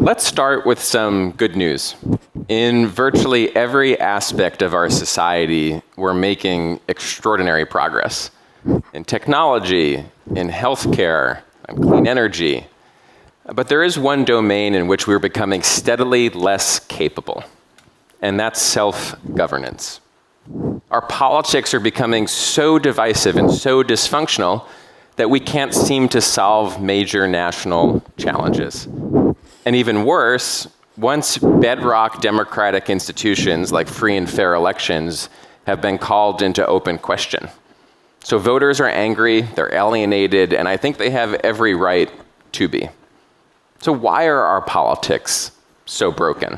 Let's start with some good news. In virtually every aspect of our society, we're making extraordinary progress. In technology, in healthcare, in clean energy. But there is one domain in which we're becoming steadily less capable, and that's self-governance. Our politics are becoming so divisive and so dysfunctional that we can't seem to solve major national challenges. And even worse, once bedrock democratic institutions like free and fair elections have been called into open question. So voters are angry, they're alienated, and I think they have every right to be. So why are our politics so broken?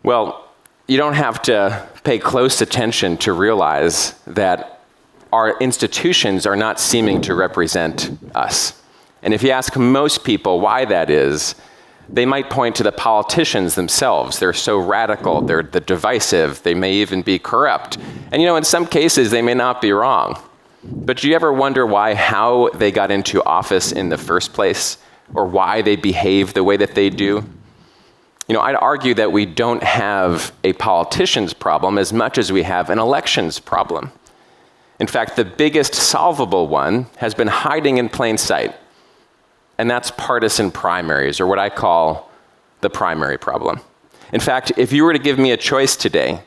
Well, you don't have to pay close attention to realize that our institutions are not seeming to represent us. And if you ask most people why that is, they might point to the politicians themselves. They're so radical, they're divisive, they may even be corrupt. And in some cases, they may not be wrong. But do you ever wonder how they got into office in the first place, or why they behave the way that they do? I'd argue that we don't have a politician's problem as much as we have an elections problem. In fact, the biggest solvable one has been hiding in plain sight. And that's partisan primaries, or what I call the primary problem. In fact, if you were to give me a choice today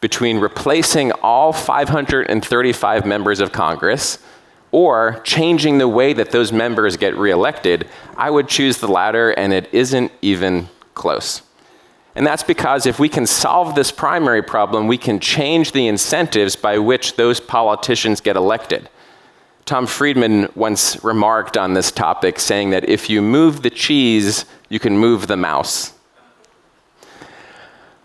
between replacing all 535 members of Congress or changing the way that those members get reelected, I would choose the latter, and it isn't even close. And that's because if we can solve this primary problem, we can change the incentives by which those politicians get elected. Tom Friedman once remarked on this topic, saying that if you move the cheese, you can move the mouse.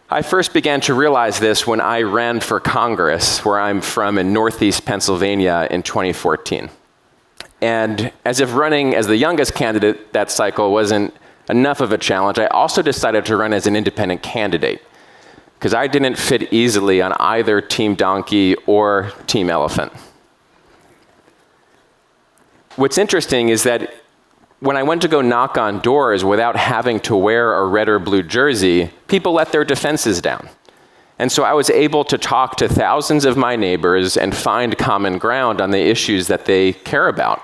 I first began to realize this when I ran for Congress, where I'm from in Northeast Pennsylvania in 2014. And as if running as the youngest candidate that cycle wasn't enough of a challenge, I also decided to run as an independent candidate, because I didn't fit easily on either Team Donkey or Team Elephant. What's interesting is that when I went to go knock on doors without having to wear a red or blue jersey, people let their defenses down. And so I was able to talk to thousands of my neighbors and find common ground on the issues that they care about.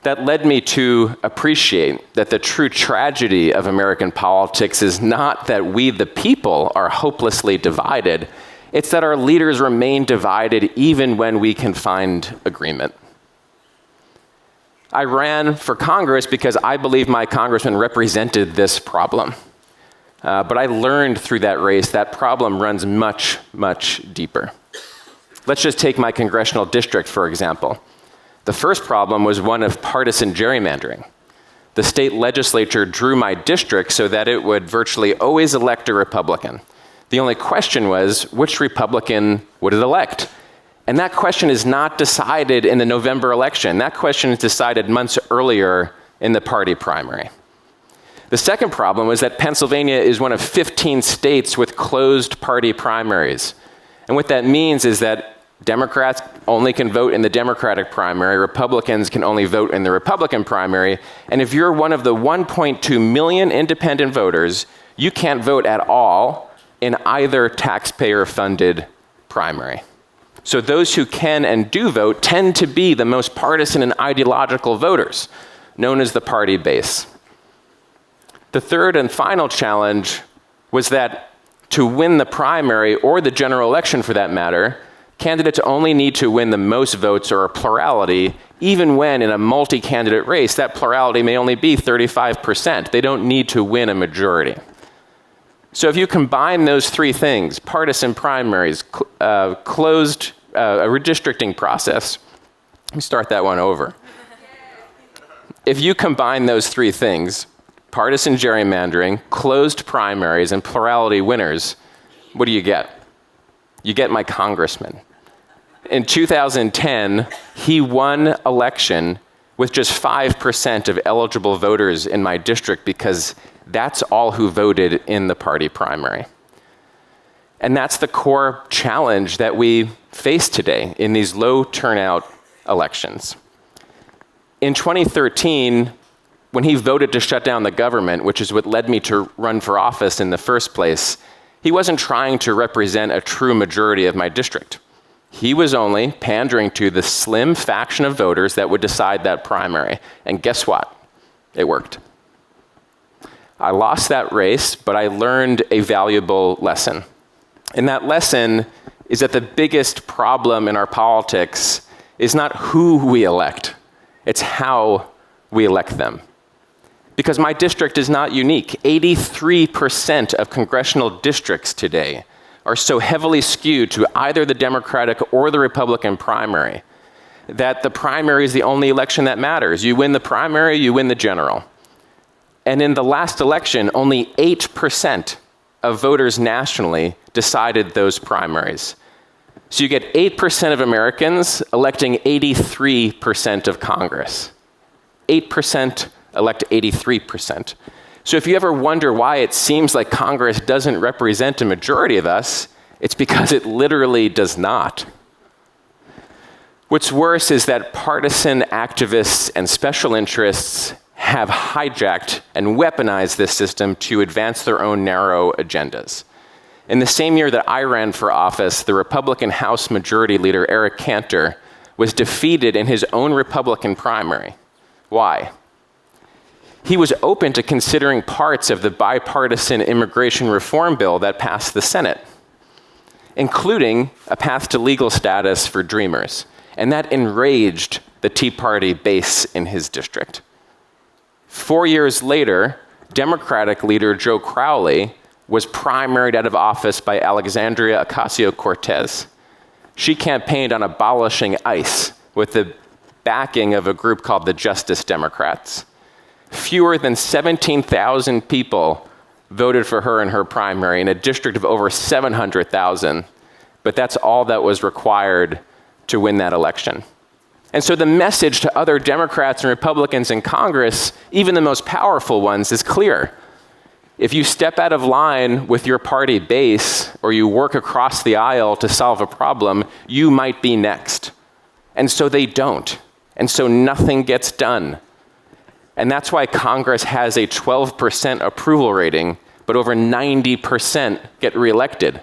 That led me to appreciate that the true tragedy of American politics is not that we, the people, are hopelessly divided. It's that our leaders remain divided even when we can find agreement. I ran for Congress because I believe my congressman represented this problem. But I learned through that race that problem runs much, much deeper. Let's just take my congressional district, for example. The first problem was one of partisan gerrymandering. The state legislature drew my district so that it would virtually always elect a Republican. The only question was, which Republican would it elect? And that question is not decided in the November election. That question is decided months earlier in the party primary. The second problem was that Pennsylvania is one of 15 states with closed party primaries. And what that means is that Democrats only can vote in the Democratic primary, Republicans can only vote in the Republican primary, and if you're one of the 1.2 million independent voters, you can't vote at all in either taxpayer-funded primary. So those who can and do vote tend to be the most partisan and ideological voters, known as the party base. The third and final challenge was that to win the primary, or the general election for that matter, candidates only need to win the most votes, or a plurality, even when in a multi-candidate race, that plurality may only be 35%. They don't need to win a majority. So if you combine those three things, partisan primaries, closed a redistricting process, let me start that one over. If you combine those three things, partisan gerrymandering, closed primaries, and plurality winners, what do you get? You get my congressman. In 2010, he won election with just 5% of eligible voters in my district because that's all who voted in the party primary. And that's the core challenge that we face today in these low turnout elections. In 2013, when he voted to shut down the government, which is what led me to run for office in the first place, he wasn't trying to represent a true majority of my district. He was only pandering to the slim faction of voters that would decide that primary. And guess what? It worked. I lost that race, but I learned a valuable lesson. And that lesson is that the biggest problem in our politics is not who we elect, it's how we elect them. Because my district is not unique. 83% of congressional districts today are so heavily skewed to either the Democratic or the Republican primary that the primary is the only election that matters. You win the primary, you win the general. And in the last election, only 8% of voters nationally decided those primaries. So you get 8% of Americans electing 83% of Congress. 8% elect 83%. So if you ever wonder why it seems like Congress doesn't represent a majority of us, it's because it literally does not. What's worse is that partisan activists and special interests have hijacked and weaponized this system to advance their own narrow agendas. In the same year that I ran for office, the Republican House Majority Leader, Eric Cantor, was defeated in his own Republican primary. Why? He was open to considering parts of the bipartisan immigration reform bill that passed the Senate, including a path to legal status for Dreamers. And that enraged the Tea Party base in his district. 4 years later, Democratic leader Joe Crowley was primaried out of office by Alexandria Ocasio-Cortez. She campaigned on abolishing ICE with the backing of a group called the Justice Democrats. Fewer than 17,000 people voted for her in her primary in a district of over 700,000, but that's all that was required to win that election. And so the message to other Democrats and Republicans in Congress, even the most powerful ones, is clear. If you step out of line with your party base or you work across the aisle to solve a problem, you might be next. And so they don't. And so nothing gets done. And that's why Congress has a 12% approval rating, but over 90% get reelected.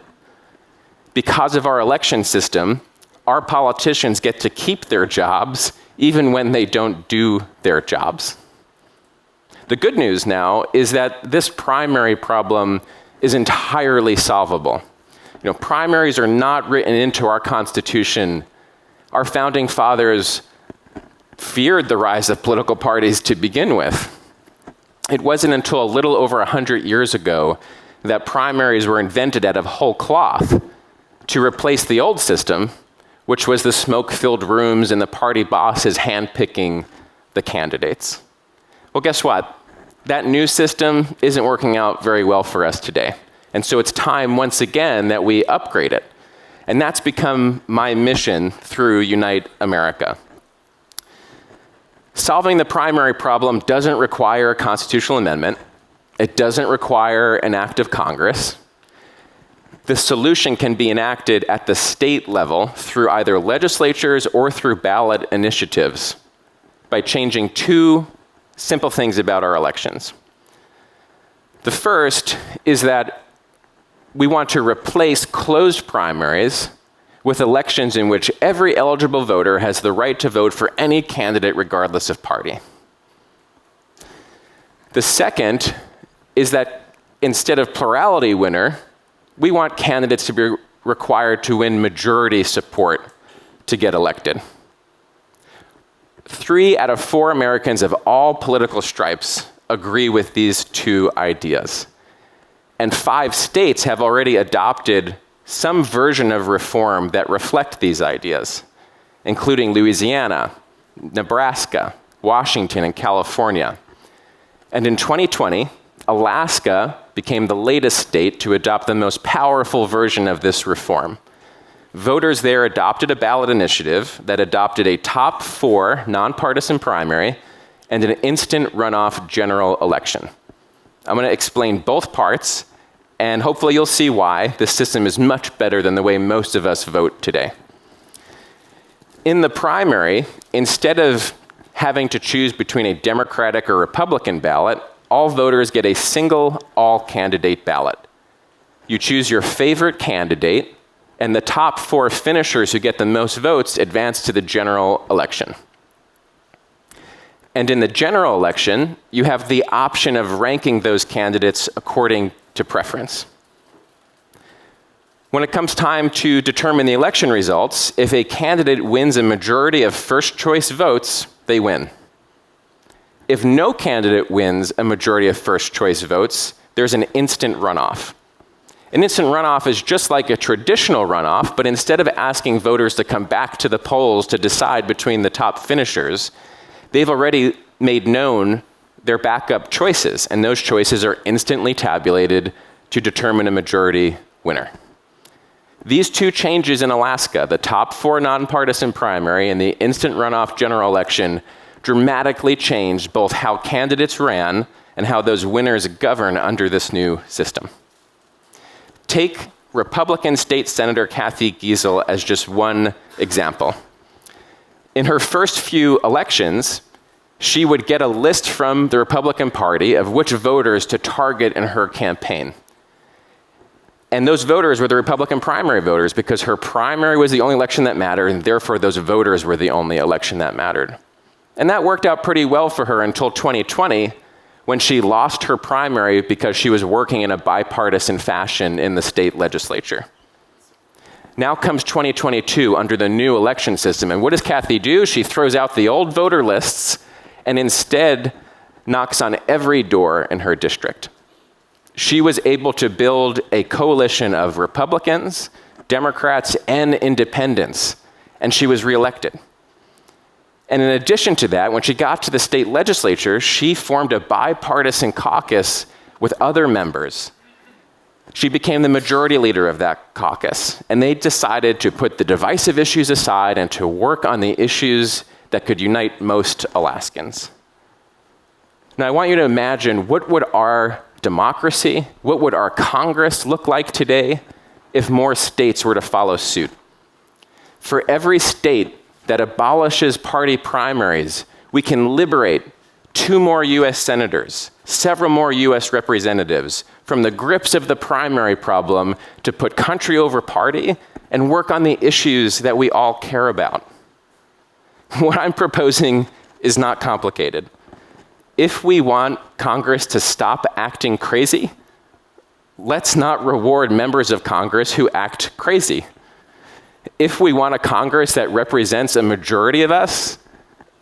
Because of our election system, our politicians get to keep their jobs even when they don't do their jobs. The good news now is that this primary problem is entirely solvable. Primaries are not written into our Constitution. Our founding fathers feared the rise of political parties to begin with. It wasn't until a little over 100 years ago that primaries were invented out of whole cloth to replace the old system, which was the smoke-filled rooms and the party bosses handpicking the candidates. Well, guess what? That new system isn't working out very well for us today. And so it's time, once again, that we upgrade it. And that's become my mission through Unite America. Solving the primary problem doesn't require a constitutional amendment. It doesn't require an act of Congress. The solution can be enacted at the state level through either legislatures or through ballot initiatives by changing two simple things about our elections. The first is that we want to replace closed primaries with elections in which every eligible voter has the right to vote for any candidate regardless of party. The second is that instead of plurality winner, we want candidates to be required to win majority support to get elected. 3 out of 4 Americans of all political stripes agree with these two ideas. And 5 states have already adopted some version of reform that reflect these ideas, including Louisiana, Nebraska, Washington, and California. And in 2020, Alaska became the latest state to adopt the most powerful version of this reform. Voters there adopted a ballot initiative that adopted a top 4 nonpartisan primary and an instant runoff general election. I'm going to explain both parts, and hopefully you'll see why this system is much better than the way most of us vote today. In the primary, instead of having to choose between a Democratic or Republican ballot, all voters get a single all-candidate ballot. You choose your favorite candidate, and the top 4 finishers who get the most votes advance to the general election. And in the general election, you have the option of ranking those candidates according to preference. When it comes time to determine the election results, if a candidate wins a majority of first-choice votes, they win. If no candidate wins a majority of first-choice votes, there's an instant runoff. An instant runoff is just like a traditional runoff, but instead of asking voters to come back to the polls to decide between the top finishers, they've already made known their backup choices, and those choices are instantly tabulated to determine a majority winner. These 2 changes in Alaska, the top 4 nonpartisan primary and the instant runoff general election, dramatically changed both how candidates ran and how those winners govern under this new system. Take Republican State Senator Kathy Giesel as just one example. In her first few elections, she would get a list from the Republican Party of which voters to target in her campaign. And those voters were the Republican primary voters because her primary was the only election that mattered, and therefore those voters were the only election that mattered. And that worked out pretty well for her until 2020, when she lost her primary because she was working in a bipartisan fashion in the state legislature. Now comes 2022 under the new election system, and what does Kathy do? She throws out the old voter lists and instead knocks on every door in her district. She was able to build a coalition of Republicans, Democrats, and independents, and she was reelected. And in addition to that, when she got to the state legislature, she formed a bipartisan caucus with other members. She became the majority leader of that caucus, and they decided to put the divisive issues aside and to work on the issues that could unite most Alaskans. Now, I want you to imagine, what would our democracy, what would our Congress look like today if more states were to follow suit? For every state that abolishes party primaries, we can liberate 2 more US senators, several more US representatives from the grips of the primary problem to put country over party and work on the issues that we all care about. What I'm proposing is not complicated. If we want Congress to stop acting crazy, let's not reward members of Congress who act crazy. If we want a Congress that represents a majority of us,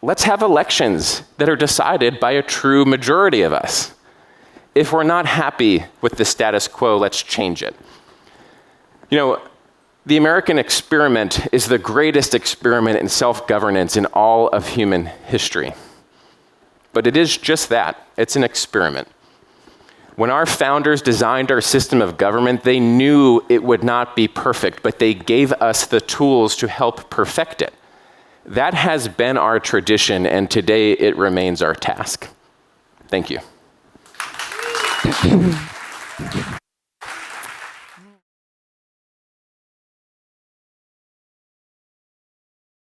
let's have elections that are decided by a true majority of us. If we're not happy with the status quo, let's change it. You know, the American experiment is the greatest experiment in self-governance in all of human history. But it is just that. It's an experiment. When our founders designed our system of government, they knew it would not be perfect, but they gave us the tools to help perfect it. That has been our tradition, and today it remains our task. Thank you.